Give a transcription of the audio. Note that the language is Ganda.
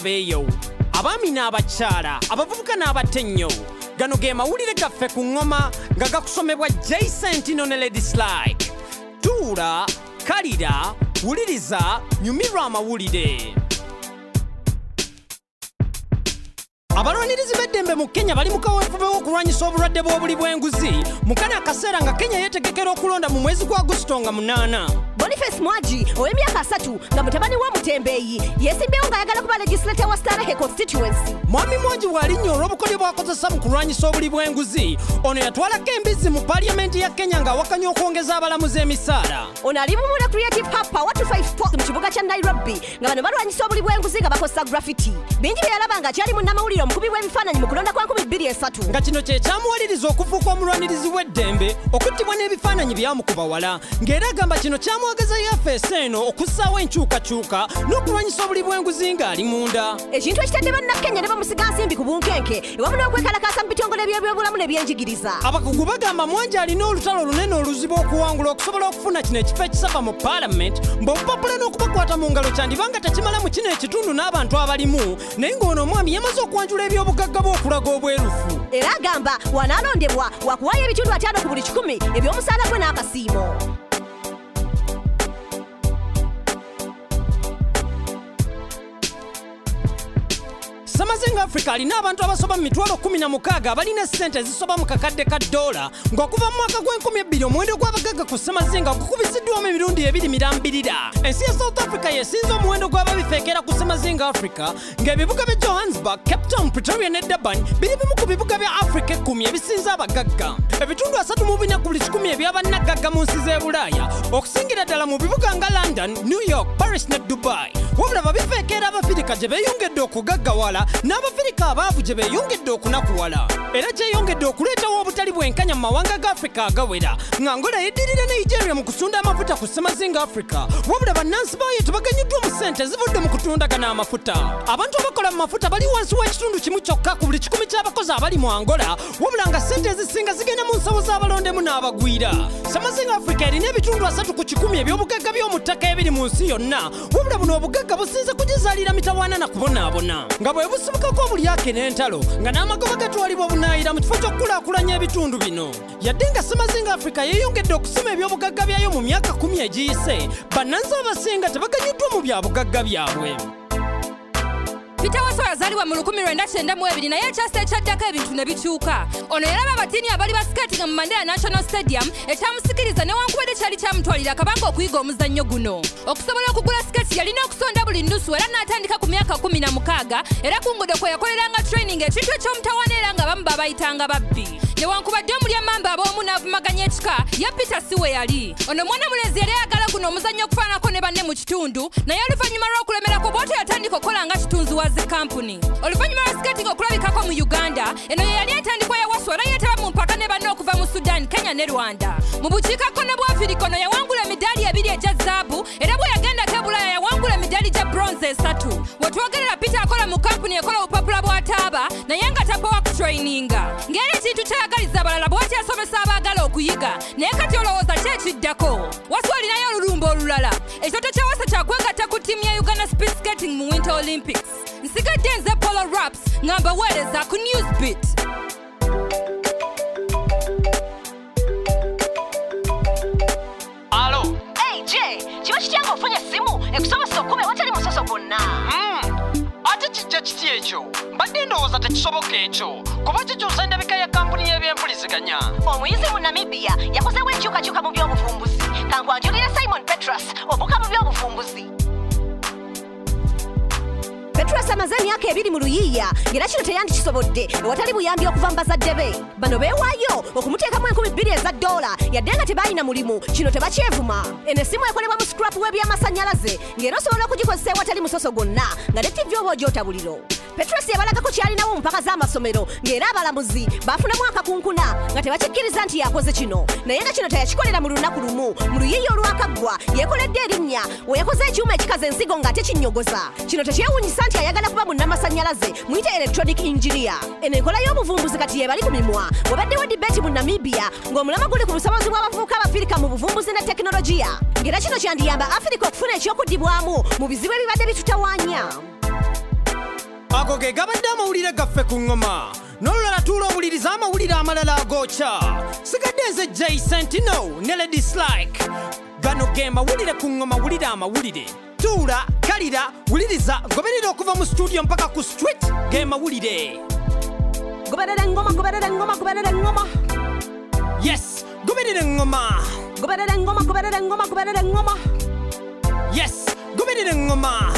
abeeyo abaami n'abakyala abavubuka n'abatennyo gano ge mawulire gaffe ku ngoma nga gakusomebwa Jason ne Lady Slike. Tuula, kalira, wuliriza, nyumirwa amawulire. Abalwanirizi b'eddembe mu Kenya bali mu kaweefube w'okulwanyisa obulwadde bw'obuli bw'enguzi mu kano akaseera nga Kenya yeetegekera okulonda mu mwezi gwa Agosto nga 8. Boniface Mwaji ow'emyaka 3 nga mutabani wa Mutembeeyi yeesimbyewo ng'ayagala kuba legislator wa Starehe constituency. Mwami Mwaji bw'alinnya olw'obukodyo bw'akozesa mu kulwanyisa obuli bw'enguzi, ono yatwalako embizzi mu paaliyamenti ya Kenya ng'awakanya okwongeza abalamuzi emisaala. Ono ali mu muna Creative Hub Power 254 mu kibuga kya Nairobi nga bano balwanyisa obuli bw'enguzi nga bakozesa graffiti. Bingi bye yalaba ng'akyali munnamawulire omukubi w'ebifaananyi mu kulonda kwa 2023. Nga kino kye kyamuwaliriza okufuuka omulwanirizi w'eddembe okuttibwa n'ebifaananyi byamukuba wala, ng'era agamba kino kyamwagaza yafeesi eno okussaawo enkyukakyuka n'okulwanyisa obuli bw'enguzi ng'ali munda. Ekintu ekitadde bannakenya ne bamusiga nsimbi ku bunkenke ewamu n'okwekalakaasa mu bitongole by'ebyobulamu n'ebyenjigiriza. Abakugu bagamba Mwangi alina olutalo lunene oluzibu okuwangula okusobola okufuna kino ekifo ekisava mu paalamenti, mb'obupapula n'okubakwata mu ngalo kyandibanga tekimala mu kino ekitundu n'abantu abalimu, naye ng'ono omwami yamaze okwanjula eby'obugagga bw'okulaga obwerufu. Era agamba wanaalondebwa wakuwaayo ebitundu 5 ku buli 100 eby'omusaala gwe n'akasiimo. Samazinga Africa alina abantu abasoba mu mitwalo 16 abalina ssente ezisoba mu kakadde ka $, ng'okuva mu mwaka gw'2002 omuwendo gw'abagagga ku Samazinga gukubisiddwamu emirundi 2 mirambirira. Ensi ya South Africa yesinza omuwendo gw'ababifeekera ku Samazinga Africa, ng'ebibuga bya Johannesburg, Cape Town, Pretoria ne Durban biri bimu ku bibuga bya Africa 10 ebisinza abagagga. Ebitundu 34 ku buli 100 eby'abannagagga mu nsi z'e Bulaaya, okusingira ddala mu bibuga nga London, New York, Paris ne Dubai. Wabula babifeekera Abafirika gye beeyongedde okugaggawala n'Abafirika abaavu gye beeyongedde okunakuwala. Era gyeyongedde okuleetawo obutali bwenkanya mu mawanga ga Africa agawera, ng'Angola yeddirira Nigeria mu kusunda amafuta ku Samazinga Africa. Wabula bannansi baayo tebaganyuddwa mu ssente ezivudde mu kutunda gano amafuta. Abantu abakola mu mafuta bali wansi w'ekitundu kimu kyokka ku buli 10 ky'abakozi abali mu Angola, wabula nga ssente ezisinga zigenda mu nsawo z'abalondemu n'abagwira. Samazinga Africa erina ebitundu 3 ku 10 eby'obugagga by'omu ttaka ebiri mu nsi yonna, wabula buno obugagga businze kugizaalira mitawaana na kubonaabona. Nga bwe busibukako obulyake n'entalo, nga n'amagoba gatwalibwa obunaayira mu kifo ky'okukulaakulanya ebitundu bino. Yadde nga Samazinga Africa yeeyongedde okusima eby'obugagga byayo mu myaka 10 egiyise, bannansi abasinga tebaganyuddwa mu byabugagga byabwe. Peter Waso yazaliwa mu 1992 naye ekyasa ekyaddako ebintu ne bikyuka. Ono yalaba abatini abali basiketinga mu Mandela National Stadium ekyamusikiriza newankubadde kyali kyamutwalira akabanga okuyiga omuzannyo guno. Okusobola okugula siketi yalina okusonda buli nnusu era n'atandika ku myaka 16 era ku nguudo kwe yakoleranga training ekintu eky'omutawaana era nga bamu babayitanga babbi. Newankubadde omulyamamba ab'omu n'avumaganya ekika ye Peter si we yali. Ono mwana mulezi yali ayagala guno omuzannyo okufaanako ne banne mu kitundu naye oluvannyuma lw'okulemerako bw'otyo yatandika okukola nga kitunzi wa zi company. Oluvannyuma lwa skating okulabikako mu Uganda, eno ye yali entandikwa ya Waso era yeetaba mu mpaka ne banne okuva mu Sudan, Kenya ne Rwanda. Mu bukiikakkono bwa Afirika ono yawangula emidaali 2 egya zaabu era bwe yagendako e Bulaaya yawangula emidaali gya bronze 3. Wetwogerera Peter akola mu company ekola obupapula bw'ataaba naye nga tapawa kutrayininga. Ng'era ekintu kyayagaliza abalala bw'ati asomesa abaagala okuyiga naye kati olowooza ki ekiddako? Waso alinayo olulumba olulala. Ekyoto kya Waso kyakwegatta ku ttiimu ya Uganda Speed Skating mu Winter Olympics. Nsigadde nze Polo Raps ngamba weereza ku NewzBeat. Alo. Hey Jay, kiba kityanga ofunye essimu ekusobozesa okuba ewatali musoso gwonna. Ate kijja kiti ekyo? Mbadde ndowooza tekisoboka ekyo kuba kikyusa endabika ya kampuni y'ebyempuliziganya. Omuyizi mu Namibia yakozeewo enkyukakyuka mu by'obuvumbuzi. Kankwanjulire Simon Petrus obuka mu by'obuvumbuzi. Petrus amaze emyaka 2 mu luyiiya ng'era kino teyandikisobodde ewatali buyambi okuva mu bazadde be. Bano beewaayo okumuteekamu $2,000 yadde nga tebalina mulimu, kino tebakyevuma. Eno essimu ekolebwa mu scrap w'ebyamasannyalaze ng'era osobola okugikozesa ewatali musoso gwonna nga ne TV oba ogyota buliro. Petrus yabalagako kyalinawo mu mpaka z'amasomero ng'era abalamuzi baafunamu akakunkuna nga tebakikkiriza nti yakoze kino, naye nga kino teyakikolera mu lunaku lumu. Mu luyiiya olwakaggwa yeekoledde erinnya we yakoze ekyuma ekikaza ensigo ng'ate kinnyogoza. Kino tekyewuunyisa nti ayagala kuba munnamasannyalaze, muyite electronic engineer. Eno enkola y'obuvumbuzi kati yebali ku mimwa. Wabaddewo dibeeti mu Namibia ng'omulama guli ku busobozi bw'abavubuka Abafirika mu buvumbuzi ne tekinologiya, ng'era kino kyandiyamba Afirika okufuna ekyokuddibwamu mu bizibu ebibadde bitutawaanya. ago ge gabadde amawulire gaffe ku ngoma n'olulala tuula owuliriza amawulire amalala agokya sigadde nze Jacentino ne Lady Slike gano ge mawulire ku ngoma wulira amawulire tuula kalira wuliriza goberera okuva mu studio mpaka ku street ge mawulire goberera engoma goberera engoma goberera engoma yes goberera engoma goberera engoma goberera engoma goberera engoma yes goberera engoma